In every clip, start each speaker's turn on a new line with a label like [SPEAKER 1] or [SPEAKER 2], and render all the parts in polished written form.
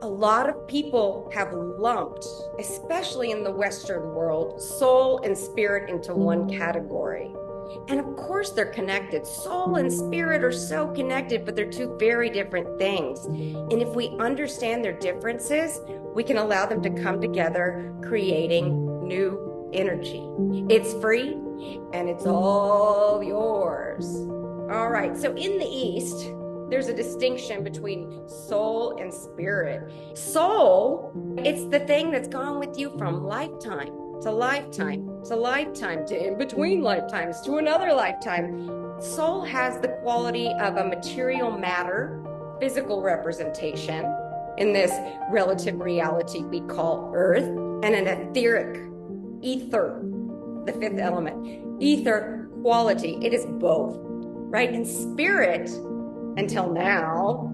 [SPEAKER 1] A lot of people have lumped, especially in the Western world, soul and spirit into one category. And of course, they're connected. Soul and spirit are so connected, but they're two very different things. And if we understand their differences, we can allow them to come together, creating new energy. It's free and it's all yours. All right, so in the East, there's a distinction between soul and spirit. Soul, it's the thing that's gone with you from lifetime to lifetime to lifetime to in between lifetimes to another lifetime. Soul has the quality of a material matter, physical representation in this relative reality we call Earth, and an etheric, ether, the fifth element, ether quality. It is both, right? And spirit, until now,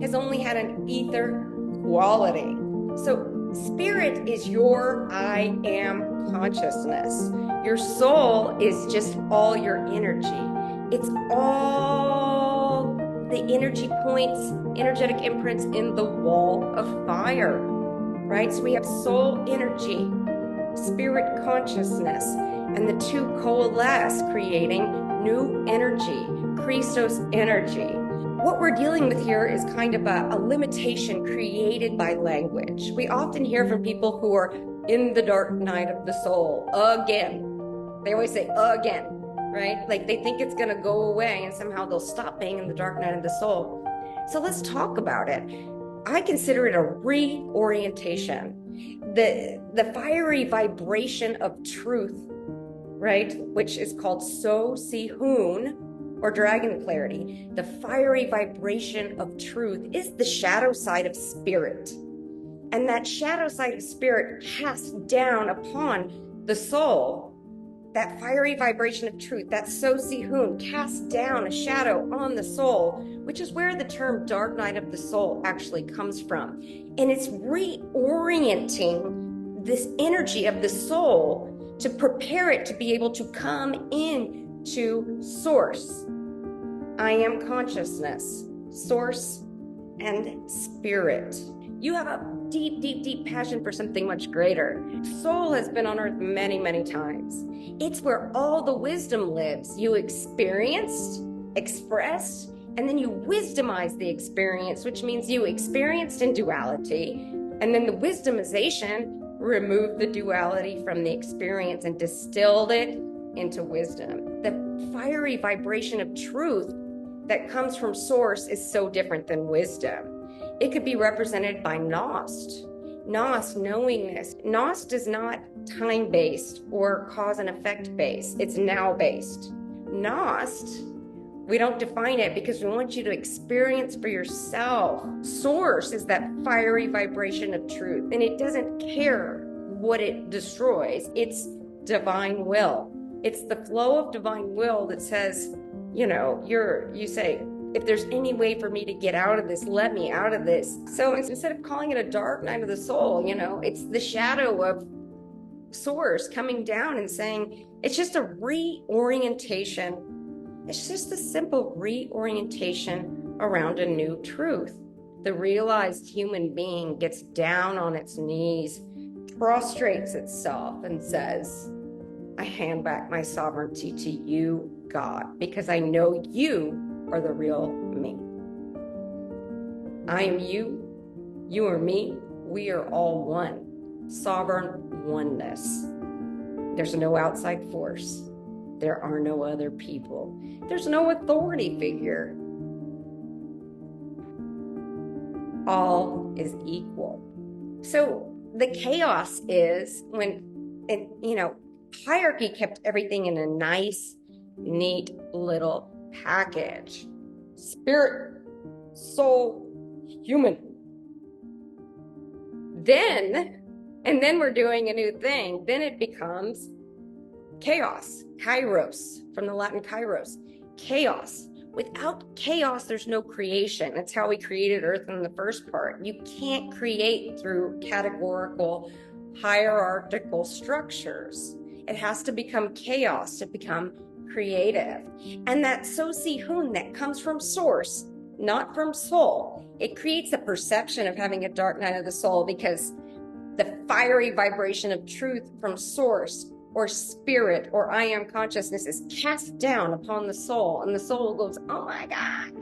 [SPEAKER 1] has only had an ether quality. So spirit is your I am consciousness. Your soul is just all your energy. It's all the energy points, energetic imprints in the wall of fire, right? So we have soul energy, spirit consciousness, and the two coalesce, creating new energy, Christos energy. What we're dealing with here is kind of a limitation created by language. We often hear from people who are in the dark night of the soul again. They always say again, right? Like they think it's going to go away and somehow they'll stop being in the dark night of the soul. So let's talk about it. I consider it a reorientation. The fiery vibration of truth, right? Which is called So Si Hoon, or dragon clarity. The fiery vibration of truth is the shadow side of spirit. And that shadow side of spirit casts down upon the soul. That fiery vibration of truth, that So Si Hoon, casts down a shadow on the soul, which is where the term dark night of the soul actually comes from. And it's reorienting this energy of the soul to prepare it to be able to come in to source. I am consciousness, source, and spirit. You have a deep, deep, deep passion for something much greater. Soul has been on earth many, many times. It's where all the wisdom lives. You experienced, expressed, and then you wisdomized the experience, which means you experienced in duality, and then the wisdomization removed the duality from the experience and distilled it into wisdom. The fiery vibration of truth that comes from source is so different than wisdom. It could be represented by Nost. Nost, knowingness. Nost is not time-based or cause and effect-based. It's now-based. Nost, we don't define it because we want you to experience for yourself. Source is that fiery vibration of truth, and it doesn't care what it destroys. It's divine will. It's the flow of divine will that says, you say, if there's any way for me to get out of this, let me out of this. So instead of calling it a dark night of the soul, it's the shadow of source coming down and saying, it's just a reorientation. It's just a simple reorientation around a new truth. The realized human being gets down on its knees, prostrates itself, and says, I hand back my sovereignty to you, God, because I know you are the real me. I am you, you are me, we are all one. Sovereign oneness. There's no outside force. There are no other people. There's no authority figure. All is equal. So the chaos is when, hierarchy kept everything in a nice, neat little package. Spirit, soul, human. Then we're doing a new thing. Then it becomes chaos, kairos, from the Latin kairos, chaos. Without chaos, there's no creation. That's how we created Earth in the first part. You can't create through categorical, hierarchical structures. It has to become chaos to become creative. And that So Si Hoon that comes from source, not from soul, It creates a perception of having a dark night of the soul because the fiery vibration of truth from source or spirit or I am consciousness is cast down upon the soul, and the soul goes, oh my God,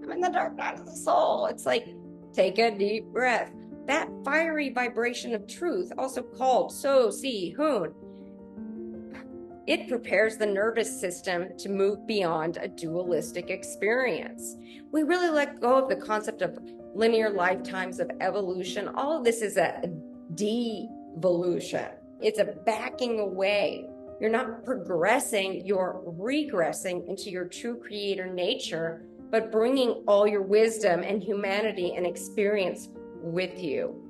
[SPEAKER 1] I'm in the dark night of the soul. It's like, take a deep breath. That fiery vibration of truth, also called So Si Hoon, it prepares the nervous system to move beyond a dualistic experience. We really let go of the concept of linear lifetimes of evolution. All of this is a devolution. It's a backing away. You're not progressing, you're regressing into your true creator nature, but bringing all your wisdom and humanity and experience with you.